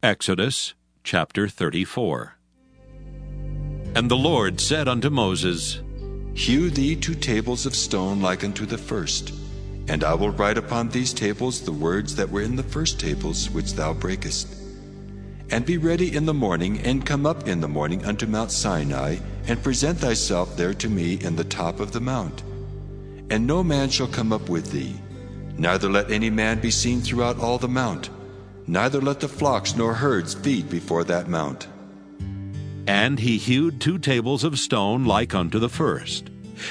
Exodus chapter 34. And the Lord said unto Moses, Hew thee 2 tables of stone like unto the first, and I will write upon these tables the words that were in the first tables which thou breakest. And be ready in the morning, and come up in the morning unto Mount Sinai, and present thyself there to me in the top of the mount. And no man shall come up with thee, neither let any man be seen throughout all the mount, neither let the flocks nor herds feed before that mount. And he hewed 2 tables of stone like unto the first.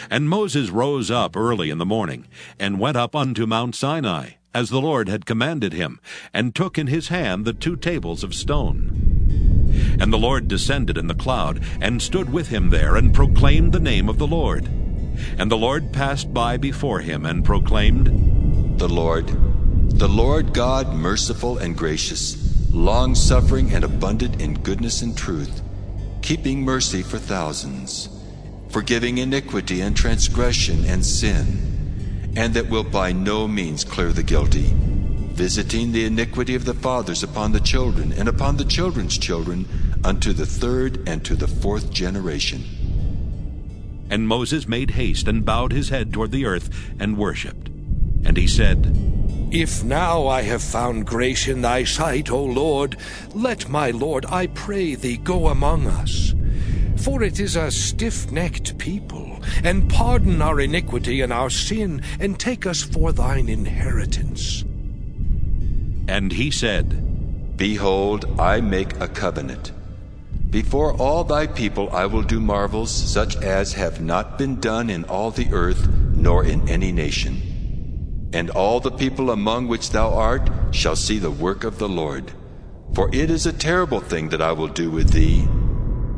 And Moses rose up early in the morning, and went up unto Mount Sinai, as the Lord had commanded him, and took in his hand the 2 tables of stone. And the Lord descended in the cloud, and stood with him there, and proclaimed the name of the Lord. And the Lord passed by before him, and proclaimed, The Lord God, merciful and gracious, long-suffering and abundant in goodness and truth, keeping mercy for thousands, forgiving iniquity and transgression and sin, and that will by no means clear the guilty, visiting the iniquity of the fathers upon the children and upon the children's children unto the 3rd and to the 4th generation. And Moses made haste, and bowed his head toward the earth, and worshipped. And he said, If now I have found grace in thy sight, O Lord, let my Lord, I pray thee, go among us. For it is a stiff-necked people, and pardon our iniquity and our sin, and take us for thine inheritance. And he said, Behold, I make a covenant. Before all thy people I will do marvels such as have not been done in all the earth, nor in any nation. And all the people among which thou art shall see the work of the Lord. For it is a terrible thing that I will do with thee.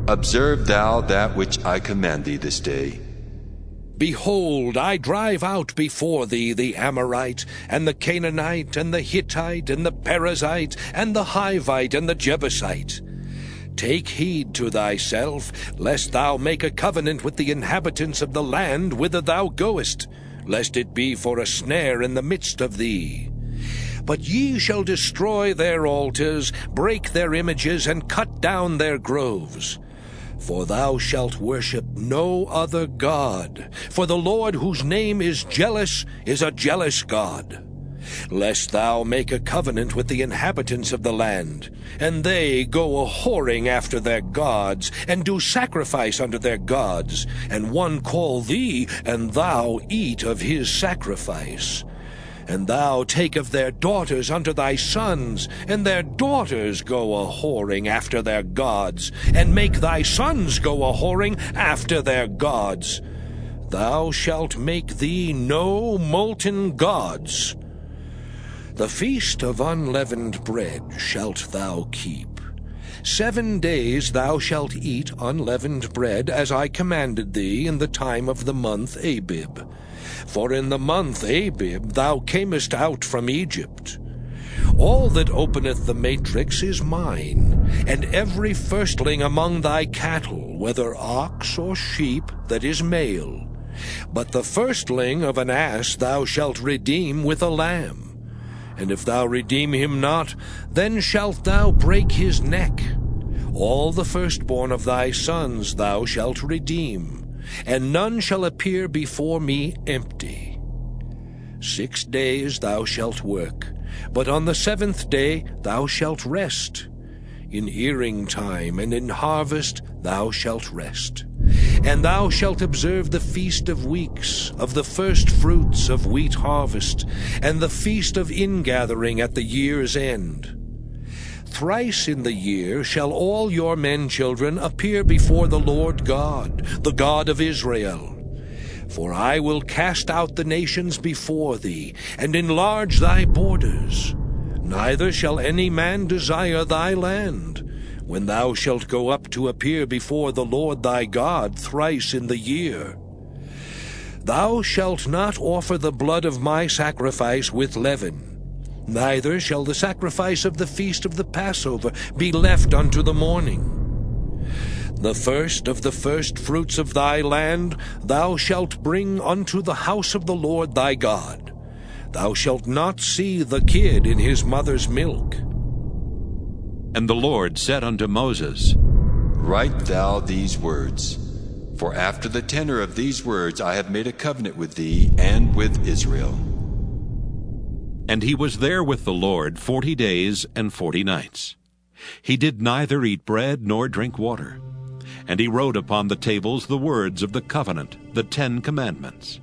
Observe thou that which I command thee this day. Behold, I drive out before thee the Amorite, and the Canaanite, and the Hittite, and the Perizzite, and the Hivite, and the Jebusite. Take heed to thyself, lest thou make a covenant with the inhabitants of the land whither thou goest, lest it be for a snare in the midst of thee. But ye shall destroy their altars, break their images, and cut down their groves. For thou shalt worship no other God, for the Lord, whose name is jealous, is a jealous God. Lest thou make a covenant with the inhabitants of the land, and they go a-whoring after their gods, and do sacrifice unto their gods, and one call thee, and thou eat of his sacrifice. And thou take of their daughters unto thy sons, and their daughters go a-whoring after their gods, and make thy sons go a-whoring after their gods. Thou shalt make thee no molten gods. The feast of unleavened bread shalt thou keep. 7 days thou shalt eat unleavened bread, as I commanded thee in the time of the month Abib. For in the month Abib thou camest out from Egypt. All that openeth the matrix is mine, and every firstling among thy cattle, whether ox or sheep, that is male. But the firstling of an ass thou shalt redeem with a lamb. And if thou redeem him not, then shalt thou break his neck. All the firstborn of thy sons thou shalt redeem, and none shall appear before me empty. 6 days thou shalt work, but on the 7th day thou shalt rest. In earing time and in harvest thou shalt rest. And thou shalt observe the feast of weeks, of the first fruits of wheat harvest, and the feast of ingathering at the year's end. Thrice in the year shall all your men children appear before the Lord God, the God of Israel. For I will cast out the nations before thee, and enlarge thy borders. Neither shall any man desire thy land, when thou shalt go up to appear before the Lord thy God thrice in the year. Thou shalt not offer the blood of my sacrifice with leaven, neither shall the sacrifice of the feast of the Passover be left unto the morning. The first of the first fruits of thy land thou shalt bring unto the house of the Lord thy God. Thou shalt not see the kid in his mother's milk. And the Lord said unto Moses, Write thou these words, for after the tenor of these words I have made a covenant with thee and with Israel. And he was there with the Lord 40 days and 40 nights. He did neither eat bread nor drink water. And he wrote upon the tables the words of the covenant, the 10 commandments.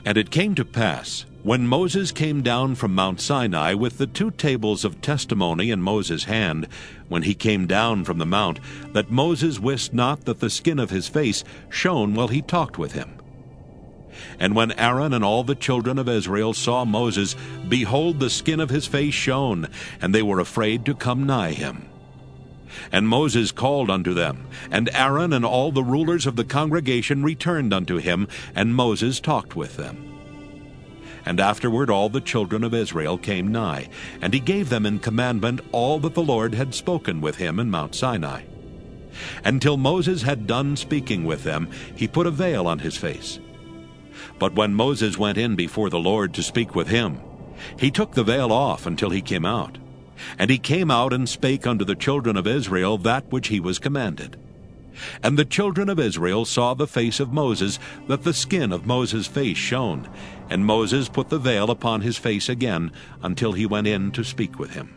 And it came to pass, when Moses came down from Mount Sinai with the 2 tables of testimony in Moses' hand, when he came down from the mount, that Moses wist not that the skin of his face shone while he talked with him. And when Aaron and all the children of Israel saw Moses, behold, the skin of his face shone, and they were afraid to come nigh him. And Moses called unto them, and Aaron and all the rulers of the congregation returned unto him, and Moses talked with them. And afterward all the children of Israel came nigh, and he gave them in commandment all that the Lord had spoken with him in Mount Sinai. Until Moses had done speaking with them, he put a veil on his face. But when Moses went in before the Lord to speak with him, he took the veil off until he came out. And he came out and spake unto the children of Israel that which he was commanded. And the children of Israel saw the face of Moses, that the skin of Moses' face shone. And Moses put the veil upon his face again, until he went in to speak with him.